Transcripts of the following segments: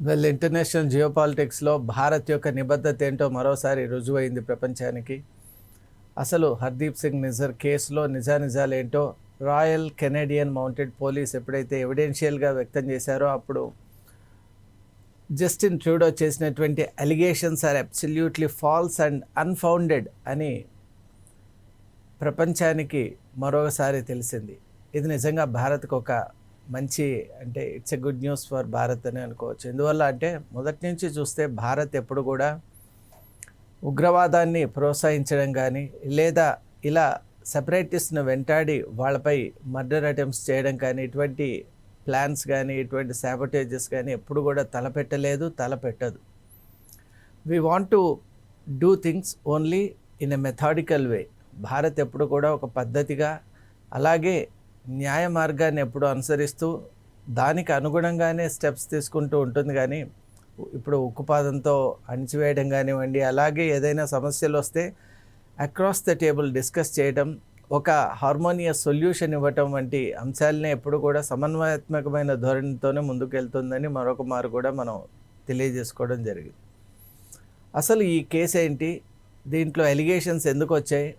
International జియోపాలిటిక్స్లో Bharat యొక్క నిబద్ధత ఏంటో మరోసారి రుజువైంది ప్రపంచానికి. అసలు హర్దీప్ సింగ్ నిజర్ కేసులో నిజానిజాలేంటో రాయల్ కెనేడియన్ మౌంటెడ్ పోలీస్ ఎప్పుడైతే ఎవిడెన్షియల్గా వ్యక్తం చేశారో అప్పుడు జస్టిన్ ట్రూడో చేసినటువంటి allegations are absolutely false and unfounded అని ప్రపంచానికి మరోసారి తెలిసింది. ఇది నిజంగా భారత్కు ఒక మంచి it's a good news for Bharat అని అనుకోవచ్చు. ఎందువల్ల అంటే మొదటి నుంచి చూస్తే భారత్ ఎప్పుడు కూడా ఉగ్రవాదాన్ని ప్రోత్సహించడం కానీ లేదా ఇలా సెపరేటిస్ట్ను వెంటాడి వాళ్ళపై మర్డర్ అటెంప్ట్స్ చేయడం కానీ ఇటువంటి ప్లాన్స్ కానీ ఇటువంటి సాబోటేజెస్ కానీ ఎప్పుడు కూడా తలపెట్టదు. We want to do things only in a methodical way. Bharat ఎప్పుడు కూడా ఒక పద్ధతిగా అలాగే న్యాయ మార్గాన్ని ఎప్పుడు అనుసరిస్తూ దానికి అనుగుణంగానే స్టెప్స్ తీసుకుంటూ ఉంటుంది. కానీ ఇప్పుడు ఉక్కుపాదంతో అణిచివేయడం కానివ్వండి, అలాగే ఏదైనా సమస్యలు వస్తే అక్రాస్ ద టేబుల్ డిస్కస్ చేయడం, ఒక హార్మోనియస్ సొల్యూషన్ ఇవ్వటం వంటి అంశాలనే ఎప్పుడు కూడా సమన్వయాత్మకమైన ధోరణితోనే ముందుకెళ్తుందని మరొక మారు కూడా మనం తెలియజేసుకోవడం జరిగింది. అసలు ఈ కేసు ఏంటి, దీంట్లో ఎలిగేషన్స్ ఎందుకు వచ్చాయి,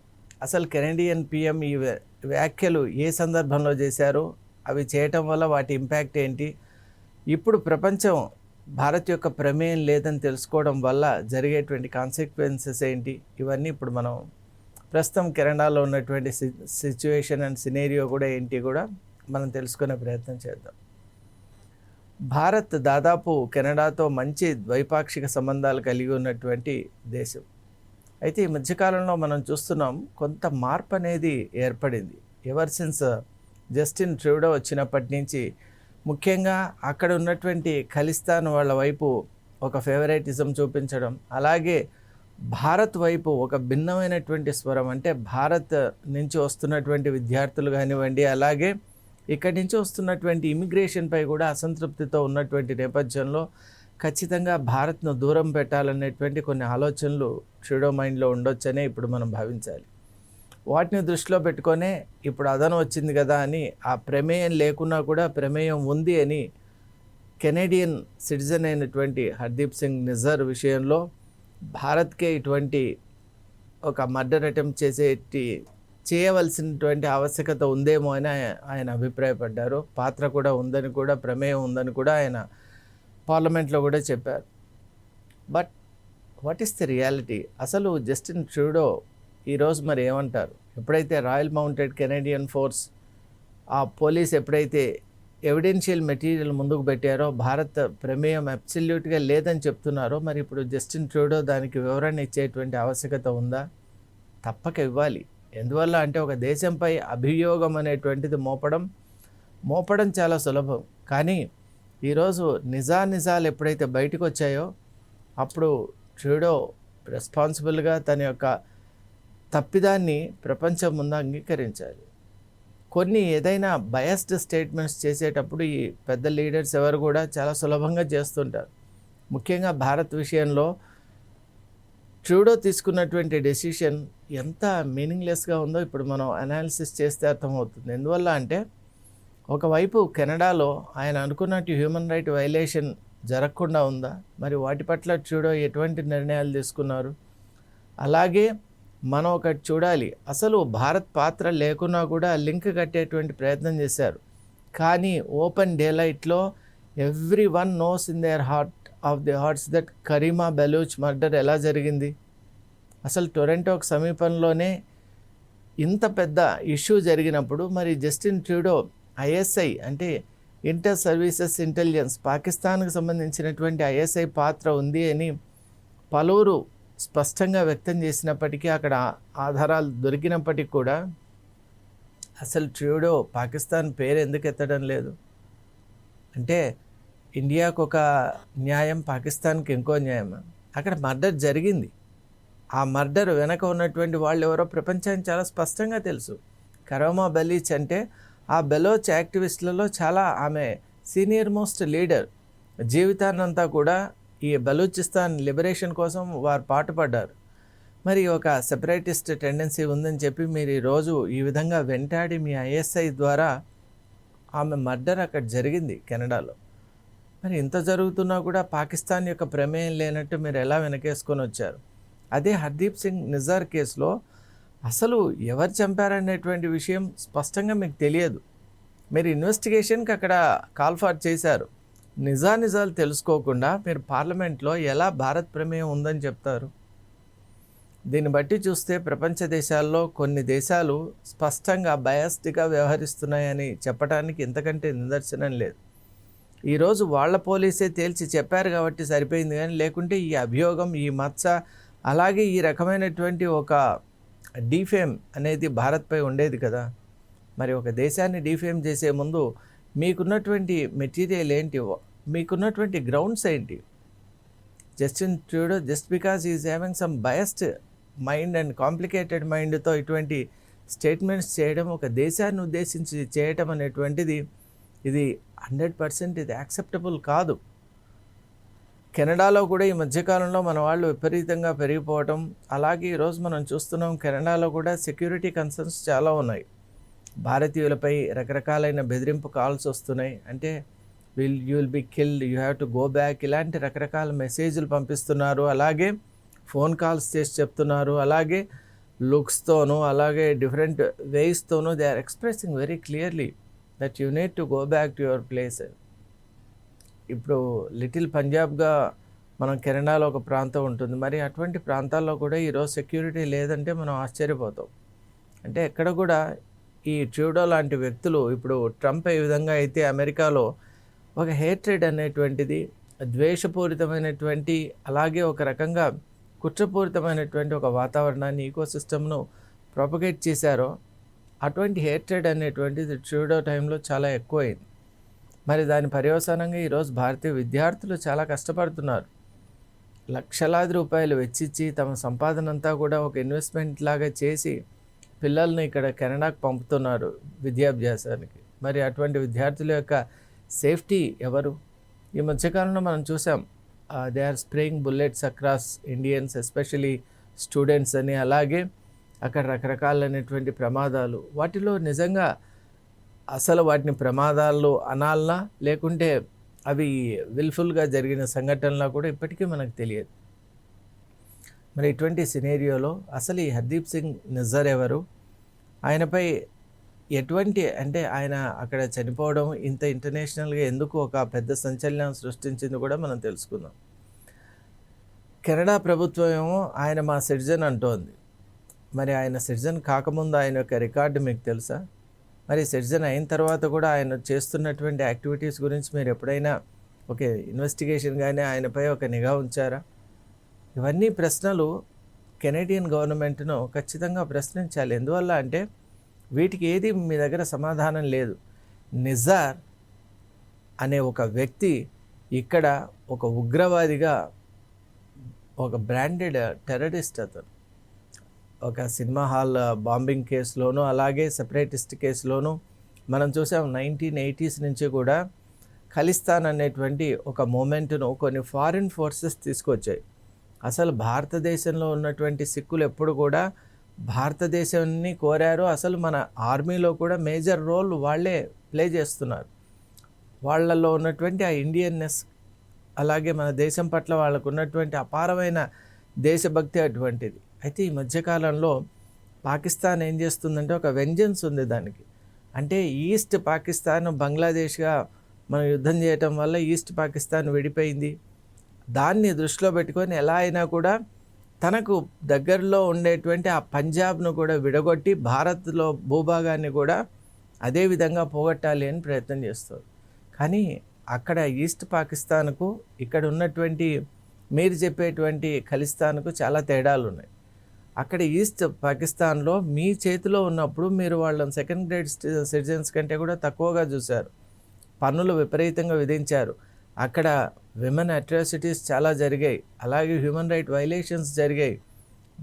అసలు కెనడియన్ పిఎం ఈ వ్యాఖ్యలు ఏ సందర్భంలో చేశారు, అవి చేయటం వల్ల వాటి ఇంపాక్ట్ ఏంటి, ఇప్పుడు ప్రపంచం భారత్ యొక్క ప్రమేయం లేదని తెలుసుకోవడం వల్ల జరిగేటువంటి కాన్సిక్వెన్సెస్ ఏంటి, ఇవన్నీ ఇప్పుడు మనం ప్రస్తుతం కెనడాలో ఉన్నటువంటి సిచ్యువేషన్ అండ్ సినేరియో కూడా ఏంటి కూడా మనం తెలుసుకునే ప్రయత్నం చేద్దాం. భారత్ దాదాపు కెనడాతో మంచి ద్వైపాక్షిక సంబంధాలు కలిగి ఉన్నటువంటి దేశం. అయితే ఈ మధ్యకాలంలో మనం చూస్తున్నాం కొంత మార్పు అనేది ఏర్పడింది. ఎవర్ సిన్స్ జస్టిన్ ట్రూడో వచ్చినప్పటి నుంచి ముఖ్యంగా అక్కడ ఉన్నటువంటి ఖలిస్తాన్ వాళ్ళ వైపు ఒక ఫేవరెటిజం చూపించడం, అలాగే భారత్ వైపు ఒక భిన్నమైనటువంటి స్వరం, అంటే భారత్ నుంచి వస్తున్నటువంటి విద్యార్థులు కానివ్వండి, అలాగే ఇక్కడి నుంచి వస్తున్నటువంటి ఇమిగ్రేషన్పై కూడా అసంతృప్తితో ఉన్నటువంటి నేపథ్యంలో ఖచ్చితంగా భారత్ను దూరం పెట్టాలనేటువంటి కొన్ని ఆలోచనలు ట్రూడో మైండ్లో ఉండొచ్చనే ఇప్పుడు మనం భావించాలి. వాటిని దృష్టిలో పెట్టుకొనే ఇప్పుడు అదనం వచ్చింది కదా అని, ఆ ప్రమేయం లేకున్నా కూడా ప్రమేయం ఉంది అని కెనేడియన్ సిటిజన్ అయినటువంటి హర్దీప్ సింగ్ నిజర్ విషయంలో భారత్కే ఇటువంటి ఒక మర్డర్ అటెంప్ట్ చేయవలసినటువంటి ఆవశ్యకత ఉందేమో అని ఆయన అభిప్రాయపడ్డారు. పాత్ర కూడా ఉందని కూడా, ప్రమేయం ఉందని కూడా ఆయన పార్లమెంట్లో కూడా చెప్పారు. But what is the reality? అసలు జస్టిన్ ట్రూడో ఈరోజు మరి ఏమంటారు? ఎప్పుడైతే రాయల్ మౌంటెడ్ కెనేడియన్ ఫోర్స్ ఆ పోలీస్ ఎప్పుడైతే ఎవిడెన్షియల్ మెటీరియల్ ముందుకు పెట్టారో, భారత్ ప్రమేయం అబ్సల్యూట్గా లేదని చెప్తున్నారో, మరి ఇప్పుడు జస్టిన్ ట్రూడో దానికి వివరణ ఇచ్చేటువంటి ఆవశ్యకత ఉందా? తప్పక ఇవ్వాలి. ఎందువల్ల అంటే ఒక దేశంపై అభియోగం అనేటువంటిది మోపడం చాలా సులభం. కానీ ఈరోజు నిజాలు ఎప్పుడైతే బయటకు వచ్చాయో అప్పుడు ట్రూడో రెస్పాన్సిబుల్గా తన యొక్క తప్పిదాన్ని ప్రపంచం ముందు అంగీకరించాలి. కొన్ని ఏదైనా బయాస్డ్ స్టేట్మెంట్స్ చేసేటప్పుడు ఈ పెద్ద లీడర్స్ ఎవరు కూడా చాలా సులభంగా చేస్తుంటారు. ముఖ్యంగా భారత్ విషయంలో ట్రూడో తీసుకున్నటువంటి డెసిషన్ ఎంత మీనింగ్లెస్గా ఉందో ఇప్పుడు మనం అనాలిసిస్ చేస్తే అర్థమవుతుంది. ఎందువల్ల అంటే ఒకవైపు కెనడాలో ఆయన అనుకున్నట్టు హ్యూమన్ రైట్ వైలేషన్ జరగకుండా ఉందా, మరి వాటి పట్ల ట్రూడో ఎటువంటి నిర్ణయాలు తీసుకున్నారు? అలాగే మనం ఒకటి చూడాలి, అసలు భారత్ పాత్ర లేకున్నా కూడా లింక్ కట్టేటువంటి ప్రయత్నం చేశారు. కానీ ఓపెన్ డేలైట్లో everyone knows in their hearts that Karima Baloch murder ఎలా జరిగింది. అసలు టొరంటోకి సమీపంలోనే ఇంత పెద్ద ఇష్యూ జరిగినప్పుడు మరి జస్టిన్ ట్రూడో ఐఎస్ఐ అంటే ఇంటర్ సర్వీసెస్ ఇంటెలిజెన్స్, పాకిస్తాన్కి సంబంధించినటువంటి ఐఎస్ఐ పాత్ర ఉంది అని పలువురు స్పష్టంగా వ్యక్తం చేసినప్పటికీ, అక్కడ ఆధారాలు దొరికినప్పటికీ కూడా అసలు ట్రూడో పాకిస్తాన్ పేరు ఎందుకు ఎత్తడం లేదు? అంటే ఇండియాకు ఒక న్యాయం, పాకిస్తాన్కి ఇంకో న్యాయం. అక్కడ మర్డర్ జరిగింది. ఆ మర్డర్ వెనక ఉన్నటువంటి వాళ్ళు ఎవరో ప్రపంచానికి చాలా స్పష్టంగా తెలుసు. కరీమా బెలూచ్ అంటే ఆ బెలోచ్ యాక్టివిస్టులలో చాలా ఆమె సీనియర్ మోస్ట్ లీడర్. జీవితాన్నంతా కూడా ఈ బలూచిస్తాన్ లిబరేషన్ కోసం వారు పాటుపడ్డారు. మరి ఒక సెపరేటిస్ట్ టెండెన్సీ ఉందని చెప్పి మీరు ఈరోజు ఈ విధంగా వెంటాడి మీ ఐఎస్ఐ ద్వారా ఆమె మర్డర్ అక్కడ జరిగింది కెనడాలో. మరి ఇంత జరుగుతున్నా కూడా పాకిస్తాన్ యొక్క ప్రమేయం లేనట్టు మీరు ఎలా వెనకేసుకొని వచ్చారు? అదే హర్దీప్ సింగ్ నిజార్ కేసులో అసలు ఎవరు చంపారనేటువంటి విషయం స్పష్టంగా మీకు తెలియదు. మీరు ఇన్వెస్టిగేషన్కి అక్కడ కాల్ ఫార్ చేశారు. నిజాలు తెలుసుకోకుండా మీరు పార్లమెంట్లో ఎలా భారత్ ప్రమేయం ఉందని చెప్తారు? దీన్ని బట్టి చూస్తే ప్రపంచ దేశాల్లో కొన్ని దేశాలు స్పష్టంగా బయాస్డ్గా వ్యవహరిస్తున్నాయని చెప్పడానికి ఇంతకంటే నిదర్శనం లేదు. ఈరోజు వాళ్ళ పోలీసే తేల్చి చెప్పారు కాబట్టి సరిపోయింది, కానీ లేకుంటే ఈ అభియోగం, ఈ మచ్చ, అలాగే ఈ రకమైనటువంటి ఒక డీఫేమ్ అనేది భారత్పై ఉండేది కదా. మరి ఒక దేశాన్ని డీఫేమ్ చేసే ముందు మీకున్నటువంటి మెటీరియల్ ఏంటి, మీకున్నటువంటి గ్రౌండ్స్ ఏంటి? Justin Trudeau just because is having some biased mind and complicated మైండ్తో ఇటువంటి స్టేట్మెంట్స్ చేయడం, ఒక దేశాన్ని ఉద్దేశించి చేయటం అనేటువంటిది ఇది 100% ఇది యాక్సెప్టబుల్ కాదు. కెనడాలో కూడా ఈ మధ్యకాలంలో మన వాళ్ళు విపరీతంగా పెరిగిపోవటం, అలాగే ఈరోజు మనం చూస్తున్నాం కెనడాలో కూడా సెక్యూరిటీ కన్సర్న్స్ చాలా ఉన్నాయి. భారతీయులపై రకరకాలైన బెదిరింపు కాల్స్ వస్తున్నాయి. అంటే you will be killed, you have to go back, ఇలాంటి రకరకాల మెసేజ్లు పంపిస్తున్నారు. అలాగే ఫోన్ కాల్స్ చేసి చెప్తున్నారు. అలాగే లుక్స్తోనూ అలాగే డిఫరెంట్ వేస్తోనూ they are expressing very clearly that you need to go back to your place. ఇప్పుడు లిటిల్ పంజాబ్గా మనం కెనడాలో ఒక ప్రాంతం ఉంటుంది. మరి అటువంటి ప్రాంతాల్లో కూడా ఈరోజు సెక్యూరిటీ లేదంటే మనం ఆశ్చర్యపోతాం. అంటే ఎక్కడ కూడా ఈ ట్రూడో లాంటి వ్యక్తులు, ఇప్పుడు ట్రంప్ ఏ విధంగా అయితే అమెరికాలో ఒక హేట్రెడ్ అనేటువంటిది, ద్వేషపూరితమైనటువంటి, అలాగే ఒక రకంగా కుట్రపూరితమైనటువంటి ఒక వాతావరణాన్ని, ఈకోసిస్టమ్ను ప్రొపగేట్ చేశారో, అటువంటి హేట్రెడ్ అనేటువంటిది ట్రూడో టైంలో చాలా ఎక్కువైంది. మరి దాని పర్యవసానంగా ఈరోజు భారతీయ విద్యార్థులు చాలా కష్టపడుతున్నారు. లక్షలాది రూపాయలు వెచ్చిచ్చి తమ సంపాదన అంతా కూడా ఒక ఇన్వెస్ట్మెంట్ లాగా చేసి పిల్లల్ని ఇక్కడ కెనడాకు పంపుతున్నారు విద్యాభ్యాసానికి. మరి అటువంటి విద్యార్థుల యొక్క సేఫ్టీ ఎవరు? ఈ మధ్యకాలంలో మనం చూసాం, they are spraying bullets across Indians, especially students అని. అలాగే అక్కడ రకరకాలైనటువంటి ప్రమాదాలు. వాటిలో నిజంగా అసలు వాటిని ప్రమాదాలు అనాలనా లేకుంటే అవి విల్ఫుల్గా జరిగిన సంఘటనలా కూడా ఇప్పటికీ మనకు తెలియదు. మరి ఇటువంటి సినేరియోలో అసలు ఈ హర్దీప్ సింగ్ నిజ్జర్ ఎవరు? ఆయనపై ఎటువంటి, అంటే ఆయన అక్కడ చనిపోవడం ఇంత ఇంటర్నేషనల్గా ఎందుకు ఒక పెద్ద సంచలనం సృష్టించింది కూడా మనం తెలుసుకుందాం. కెనడా ప్రభుత్వం ఏమో ఆయన మా సిటిజన్ అంటోంది. మరి ఆయన సిటిజన్ కాకముందు ఆయన యొక్క రికార్డు మీకు తెలుసా? మరి సిటిజన్ అయిన తర్వాత కూడా ఆయన చేస్తున్నటువంటి యాక్టివిటీస్ గురించి మీరు ఎప్పుడైనా ఒక ఇన్వెస్టిగేషన్ కానీ ఆయనపై ఒక నిఘా ఉంచారా? ఇవన్నీ ప్రశ్నలు కెనడియన్ గవర్నమెంట్ను ఖచ్చితంగా ప్రశ్నించాలి. ఎందువల్ల అంటే వీటికి ఏది మీ దగ్గర సమాధానం లేదు. నిజార్ అనే ఒక వ్యక్తి ఇక్కడ ఒక ఉగ్రవాదిగా, ఒక బ్రాండెడ్ టెర్రరిస్ట్. అతను ఒక సినిమా హాల్ బాంబింగ్ కేసులోనూ అలాగే సెపరేటిస్ట్ కేసులోనూ మనం చూసాం. 1980s నుంచి కూడా ఖలిస్తాన్ అనేటువంటి ఒక మూమెంట్ను కొన్ని ఫారిన్ ఫోర్సెస్ తీసుకొచ్చాయి. అసలు భారతదేశంలో ఉన్నటువంటి సిక్కులు ఎప్పుడు కూడా భారతదేశాన్ని కోరారు. అసలు మన ఆర్మీలో కూడా మేజర్ రోల్ వాళ్ళే ప్లే చేస్తున్నారు. వాళ్ళల్లో ఉన్నటువంటి ఆ ఇండియన్నెస్, అలాగే మన దేశం పట్ల వాళ్ళకు ఉన్నటువంటి అపారమైన దేశభక్తి అటువంటిది. అయితే ఈ మధ్యకాలంలో పాకిస్తాన్ ఏం చేస్తుందంటే ఒక వెంజెన్స్ ఉంది దానికి. అంటే ఈస్ట్ పాకిస్తాన్ బంగ్లాదేశ్గా మనం యుద్ధం చేయటం వల్ల ఈస్ట్ పాకిస్తాన్ విడిపోయింది. దాన్ని దృష్టిలో పెట్టుకొని ఎలా అయినా కూడా తనకు దగ్గరలో ఉండేటువంటి ఆ పంజాబ్ను కూడా విడగొట్టి భారత్లో భూభాగాన్ని కూడా అదే విధంగా పోగొట్టాలి అని ప్రయత్నం చేస్తారు. కానీ అక్కడ ఈస్ట్ పాకిస్తాన్కు ఇక్కడ ఉన్నటువంటి మీరు చెప్పేటువంటి ఖలిస్తాన్కు చాలా తేడాలు ఉన్నాయి. అక్కడ ఈస్ట్ పాకిస్తాన్లో మీ చేతిలో ఉన్నప్పుడు మీరు వాళ్ళని సెకండ్ గ్రేడ్ సిటిజన్స్ కంటే కూడా తక్కువగా చూశారు. పన్నులు విపరీతంగా విధించారు. అక్కడ విమెన్ అట్రాసిటీస్ చాలా జరిగాయి. అలాగే హ్యూమన్ రైట్ వైలేషన్స్ జరిగాయి.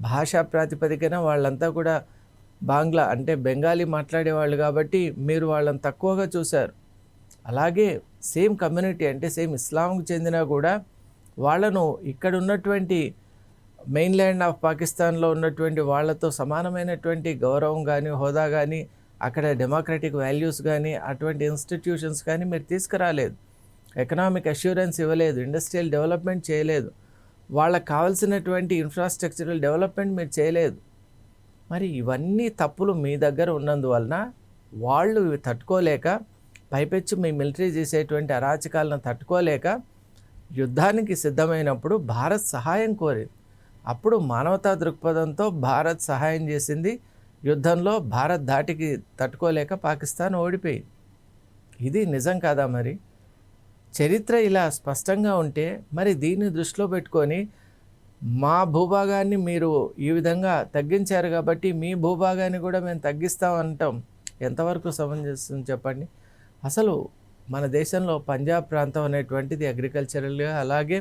భాషా ప్రాతిపదికన వాళ్ళంతా కూడా బాంగ్లా అంటే బెంగాలీ మాట్లాడేవాళ్ళు కాబట్టి మీరు వాళ్ళని తక్కువగా చూశారు. అలాగే సేమ్ కమ్యూనిటీ అంటే సేమ్ ఇస్లాంకు చెందినా కూడా వాళ్ళను ఇక్కడ ఉన్నటువంటి మెయిన్ల్యాండ్ ఆఫ్ పాకిస్తాన్లో ఉన్నటువంటి వాళ్ళతో సమానమైనటువంటి గౌరవం కానీ, హోదా కానీ, అక్కడ డెమోక్రటిక్ వాల్యూస్ కానీ, అటువంటి ఇన్స్టిట్యూషన్స్ కానీ మీరు తీసుకురాలేదు. ఎకనామిక్ అష్యూరెన్స్ ఇవ్వలేదు, ఇండస్ట్రియల్ డెవలప్మెంట్ చేయలేదు, వాళ్ళకి కావాల్సినటువంటి ఇన్ఫ్రాస్ట్రక్చరల్ డెవలప్మెంట్ మీరు చేయలేదు. మరి ఇవన్నీ తప్పులు మీ దగ్గర ఉన్నందువలన వాళ్ళు ఇవి తట్టుకోలేక, పైపెచ్చు మీ మిలిటరీ చేసేటువంటి అరాచకాలను తట్టుకోలేక యుద్ధానికి సిద్ధమైనప్పుడు భారత్ సహాయం కోరింది. అప్పుడు మానవతా దృక్పథంతో భారత్ సహాయం చేసింది. యుద్ధంలో భారత్ ధాటికి తట్టుకోలేక పాకిస్తాన్ ఓడిపోయింది. ఇది నిజం కాదా? మరి చరిత్ర ఇలా స్పష్టంగా ఉంటే మరి దీన్ని దృష్టిలో పెట్టుకొని మా భూభాగాన్ని మీరు ఈ విధంగా తగ్గించారు కాబట్టి మీ భూభాగాన్ని కూడా మేము తగ్గిస్తామంటాం ఎంతవరకు సమంజసం చెప్పండి? అసలు మన దేశంలో పంజాబ్ ప్రాంతం అనేటువంటిది అగ్రికల్చరల్గా, అలాగే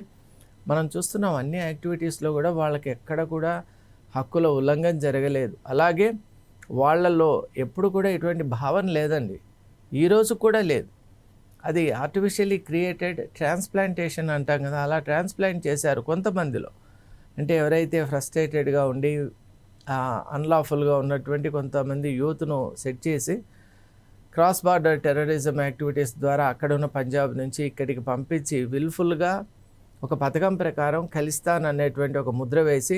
మనం చూస్తున్నాం అన్ని యాక్టివిటీస్లో కూడా వాళ్ళకి ఎక్కడ కూడా హక్కుల ఉల్లంఘన జరగలేదు. అలాగే వాళ్ళల్లో ఎప్పుడు కూడా ఇటువంటి భావన లేదండి, ఈరోజు కూడా లేదు. అది ఆర్టిఫిషియల్లీ క్రియేటెడ్ ట్రాన్స్ప్లాంటేషన్ అంటాం కదా, అలా ట్రాన్స్ప్లాంట్ చేశారు కొంతమందిలో. అంటే ఎవరైతే ఫ్రస్ట్రేటెడ్గా ఉండి అన్లాఫుల్గా ఉన్నటువంటి కొంతమంది యూత్ను సెట్ చేసి క్రాస్ బార్డర్ టెర్రరిజం యాక్టివిటీస్ ద్వారా అక్కడ ఉన్న పంజాబ్ నుంచి ఇక్కడికి పంపించి విల్ఫుల్గా ఒక పథకం ప్రకారం ఖలిస్తాన్ అనేటువంటి ఒక ముద్ర వేసి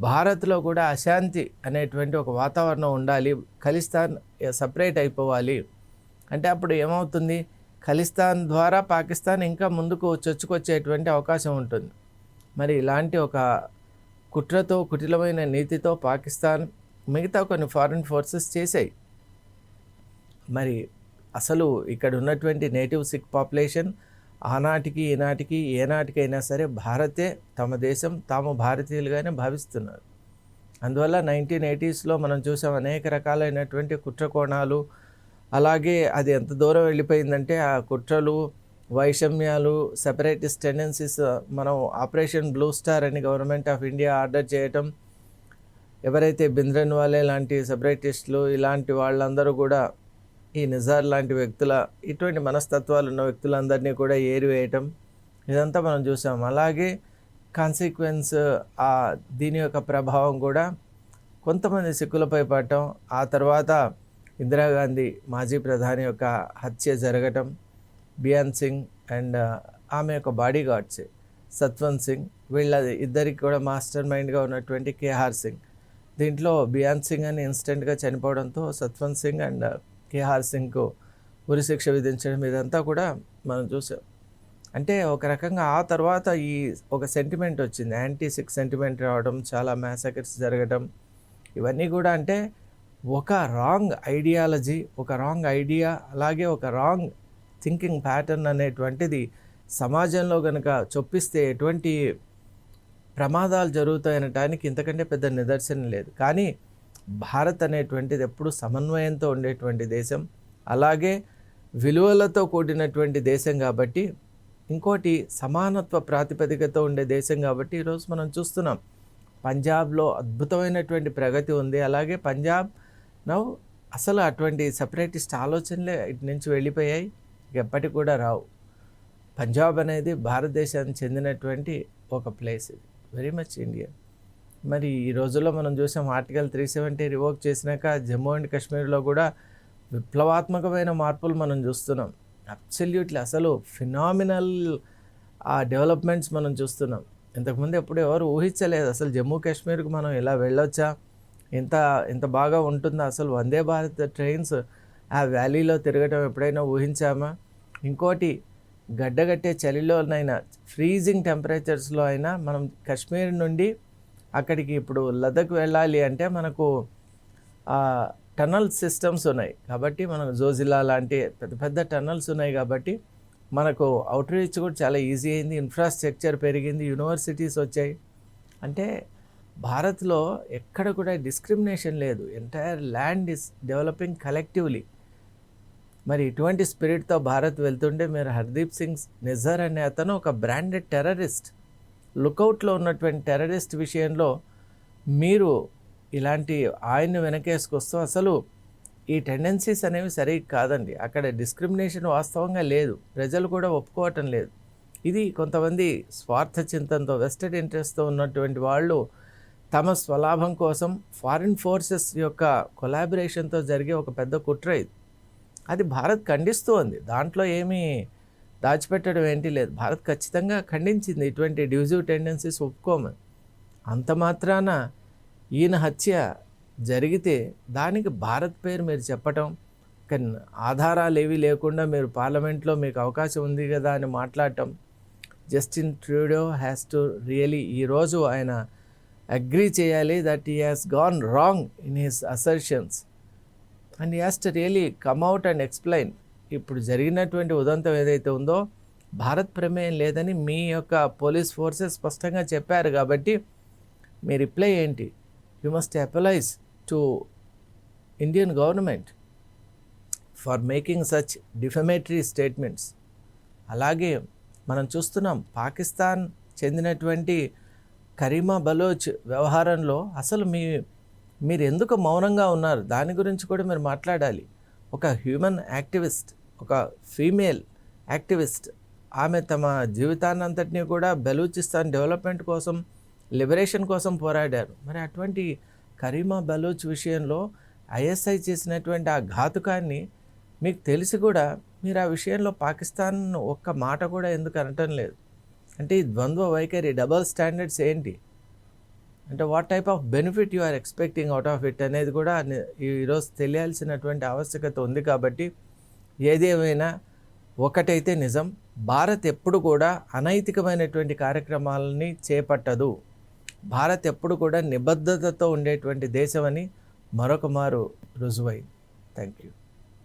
భారత్లో కూడా అశాంతి అనేటువంటి ఒక వాతావరణం ఉండాలి, ఖలిస్తాన్ సపరేట్ అయిపోవాలి అంటే అప్పుడు ఏమవుతుంది? ఖలిస్తాన్ ద్వారా పాకిస్తాన్ ఇంకా ముందుకు చొచ్చుకొచ్చేటువంటి అవకాశం ఉంటుంది. మరి ఇలాంటి ఒక కుట్రతో, కుటిలమైన నీతితో పాకిస్తాన్ మిగతా కొన్ని ఫారిన్ ఫోర్సెస్ చేశాయి. మరి అసలు ఇక్కడ ఉన్నటువంటి నేటివ్ సిక్ పాపులేషన్ ఆనాటికి ఈనాటికి ఏనాటికైనా సరే భారతే తమ దేశం, తాము భారతీయులుగానే భావిస్తున్నారు. అందువల్ల 1980స్లో మనం చూసాం అనేక రకాలైనటువంటి కుట్ర కోణాలు. అలాగే అది ఎంత దూరం వెళ్ళిపోయిందంటే ఆ కుట్రలు, వైషమ్యాలు, సెపరేటిస్ట్ టెండెన్సీస్, మనం ఆపరేషన్ బ్లూ స్టార్ అని గవర్నమెంట్ ఆఫ్ ఇండియా ఆర్డర్ చేయటం, ఎవరైతే భింద్రన్వాలే లాంటి సెపరేటిస్టులు ఇలాంటి వాళ్ళందరూ కూడా ఈ నిజార్ లాంటి వ్యక్తుల ఇటువంటి మనస్తత్వాలు ఉన్న వ్యక్తులందరినీ కూడా ఏరివేయటం, ఇదంతా మనం చూసాం. అలాగే కాన్సిక్వెన్స్ దీని యొక్క ప్రభావం కూడా కొంతమంది సిక్కులపై పడటం, ఆ తర్వాత ఇందిరాగాంధీ మాజీ ప్రధాని యొక్క హత్య జరగటం, బియాన్ సింగ్ అండ్ ఆమె యొక్క బాడీ గార్డ్స్ సత్వంత్ సింగ్, వీళ్ళ ఇద్దరికి కూడా మాస్టర్ మైండ్గా ఉన్నటువంటి కేఆర్ సింగ్. దీంట్లో బియాన్ సింగ్ అని ఇన్స్టెంట్గా చనిపోవడంతో సత్వంత్ సింగ్ అండ్ కేఆర్ సింగ్కు ఉరిశిక్ష విధించడం, ఇదంతా కూడా మనం చూసాం. అంటే ఒక రకంగా ఆ తర్వాత ఈ ఒక సెంటిమెంట్ వచ్చింది, యాంటీ సిక్ సెంటిమెంట్ రావడం, చాలా మ్యాసకర్స్ జరగడం, ఇవన్నీ కూడా అంటే ఒక రాంగ్ ఐడియాలజీ, ఒక రాంగ్ ఐడియా, అలాగే ఒక రాంగ్ థింకింగ్ ప్యాటర్న్ అనేటువంటిది సమాజంలో కనుక చొప్పిస్తే ఎటువంటి ప్రమాదాలు జరుగుతాయనటానికి ఇంతకంటే పెద్ద నిదర్శనం లేదు. కానీ భారత్ అనేటువంటిది ఎప్పుడు సమన్వయంతో ఉండేటువంటి దేశం, అలాగే విలువలతో కూడినటువంటి దేశం కాబట్టి, ఇంకోటి సమానత్వ ప్రాతిపదికతో ఉండే దేశం కాబట్టి ఈరోజు మనం చూస్తున్నాం పంజాబ్లో అద్భుతమైనటువంటి ప్రగతి ఉంది. అలాగే పంజాబ్ నౌ అసలు అటువంటి సపరేటిస్ట్ ఆలోచనలే ఇటు నుంచి వెళ్ళిపోయాయి, ఎప్పటికి కూడా రావు. పంజాబ్ అనేది భారతదేశానికి చెందినటువంటి ఒక ప్లేస్, ఇది వెరీ మచ్ ఇండియన్. మరి ఈ రోజుల్లో మనం చూసాం ఆర్టికల్ 370 రివోక్ చేసినాక జమ్మూ అండ్ కాశ్మీర్లో కూడా విప్లవాత్మకమైన మార్పులు మనం చూస్తున్నాం. అబ్సల్యూట్లీ అసలు ఫినామినల్ డెవలప్మెంట్స్ మనం చూస్తున్నాం. ఇంతకుముందు ఎప్పుడు ఎవరు ఊహించలేదు అసలు జమ్మూ కాశ్మీర్కి మనం ఇలా వెళ్ళొచ్చా, ఇంత బాగా ఉంటుందా, అసలు వందే భారత్ ట్రైన్స్ ఆ వ్యాలీలో తిరగటం ఎప్పుడైనా ఊహించామా? ఇంకోటి గడ్డగట్టే చలిలోనైనా, ఫ్రీజింగ్ టెంపరేచర్స్లో అయినా మనం కాశ్మీర్ నుండి అక్కడికి ఇప్పుడు లదక్ వెళ్ళాలి అంటే మనకు టనల్ సిస్టమ్స్ ఉన్నాయి కాబట్టి, మనకు జోజిలా లాంటి పెద్ద పెద్ద టనల్స్ ఉన్నాయి కాబట్టి మనకు అవుట్ రీచ్ కూడా చాలా ఈజీ అయింది, ఇన్ఫ్రాస్ట్రక్చర్ పెరిగింది, యూనివర్సిటీస్ వచ్చాయి. అంటే భారత్లో ఎక్కడ కూడా డిస్క్రిమినేషన్ లేదు, entire land is developing collectively. మరి ఇటువంటి స్పిరిట్తో భారత్ వెళ్తుంటే మీరు హర్దీప్ సింగ్ నిజర్ అనే అతను ఒక బ్రాండెడ్ టెర్రరిస్ట్, లుకౌట్లో ఉన్నటువంటి టెర్రరిస్ట్ విషయంలో మీరు ఇలాంటి ఆయన్ని వెనకేసుకొస్తూ అసలు ఈ టెండెన్సీస్ అనేవి సరి కాదండి. అక్కడ డిస్క్రిమినేషన్ వాస్తవంగా లేదు, ప్రజలు కూడా ఒప్పుకోవటం లేదు. ఇది కొంతమంది స్వార్థ చింతనతో, వెస్టెడ్ ఇంట్రెస్ట్తో ఉన్నటువంటి వాళ్ళు తమ స్వలాభం కోసం ఫారిన్ ఫోర్సెస్ యొక్క కొలాబరేషన్తో జరిగే ఒక పెద్ద కుట్ర ఇది. అది భారత్ ఖండిస్తూ ఉంది, దాంట్లో ఏమీ దాచిపెట్టడం ఏంటి లేదు. భారత్ ఖచ్చితంగా ఖండించింది ఇటువంటి డివిజివ్ టెండెన్సీస్ ఒప్పుకోమని. అంత మాత్రాన ఈయన హత్య జరిగితే దానికి భారత్ పేరు మీరు చెప్పటం, కానీ ఆధారాలు ఏవి లేకుండా మీరు పార్లమెంట్లో మీకు అవకాశం ఉంది కదా అని మాట్లాడటం, Justin Trudeau has to really ఈరోజు ఆయన అగ్రీ చేయాలి that he has gone wrong in his assertions and he has to really come out and explain. ఇప్పుడు జరిగినటువంటి ఉదంతం ఏదైతే ఉందో భారత్ ప్రమేయం లేదని మీ యొక్క పోలీస్ ఫోర్సెస్ స్పష్టంగా చెప్పారు. కాబట్టి మీ రిప్లై ఏంటి? You must apologise to Indian government for making such defamatory statements. అలాగే మనం చూస్తున్నాం పాకిస్తాన్ చెందినటువంటి కరీమా బలోచ్ వ్యవహారంలో అసలు మీరు ఎందుకు మౌనంగా ఉన్నారు? దాని గురించి కూడా మీరు మాట్లాడాలి. ఒక హ్యూమన్ యాక్టివిస్ట్, ఒక ఫీమేల్ యాక్టివిస్ట్, ఆమె తమ జీవితాన్నంతటినీ కూడా బలూచిస్తాన్ డెవలప్మెంట్ కోసం, లిబరేషన్ కోసం పోరాడారు. మరి అటువంటి కరీమా బలోచ్ విషయంలో ఐఎస్ఐ చేసినటువంటి ఆ ఘాతుకాన్ని మీకు తెలిసి కూడా మీరు ఆ విషయంలో పాకిస్తాన్ ఒక్క మాట కూడా ఎందుకు అనటం లేదు? అంటే ఈ ద్వంద్వ వైఖరి, డబల్ స్టాండర్డ్స్ ఏంటి? అంటే what type of benefit you are expecting out of it అనేది కూడా ఈరోజు తెలియాల్సినటువంటి ఆవశ్యకత ఉంది. కాబట్టి ఏదేమైనా ఒకటైతే నిజం, భారత్ ఎప్పుడు కూడా అనైతికమైనటువంటి కార్యక్రమాలని చేపట్టదు. భారత్ ఎప్పుడు కూడా నిబద్ధతతో ఉండేటువంటి దేశం అని మరొక మారు రుజువైంది. Thank you.